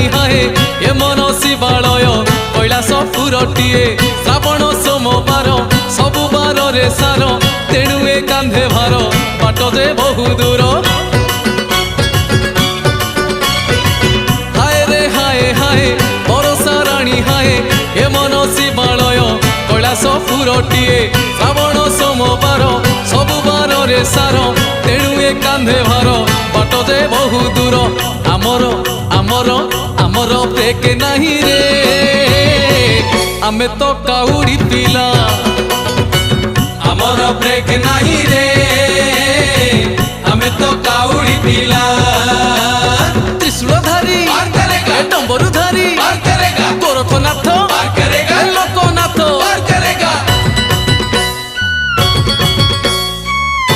ରାଣୀ ହାଏ ଏ ମନ ଶିବାଳୟ କୈଳାସ ପୁରଟିଏ ଶ୍ରାବଣ ସୋମବାର ସବୁ ବାରରେ ସାର ତେଣୁ ଏ କାନ୍ଧେ ଭାର ବାଟ ଯେ ବହୁ ଦୂର ହାଏ ରେ ହାଏ ହାଏ ବରଷା ରାଣୀ ହାଏ ଏ ମନ ଶିବାଳୟ କୈଳାସ ପୁରଟିଏ ଶ୍ରାବଣ ସୋମବାର ସବୁ ବାରରେ ସାର ତେଣୁ ଏ କାନ୍ଧେ ଭାର ବାଟ ଯେ ବହୁ ଦୂର ଆମର ଆମର ଆମର ବ୍ରେକ୍ ନାହିଁ ରେ ଆମେ ତ କାଉଡ଼ି ପିଲା ଆମର ବ୍ରେକ୍ ନାହିଁ ରେ ଆମେ ତ କାଉଡ଼ି ପିଲା ତ୍ରିଶୂଳଧାରୀ ଅର୍ଥରେଖା ଡମ୍ବରୁଧାରୀ ଅର୍ଥରେଖା ଗୋରଖନାଥ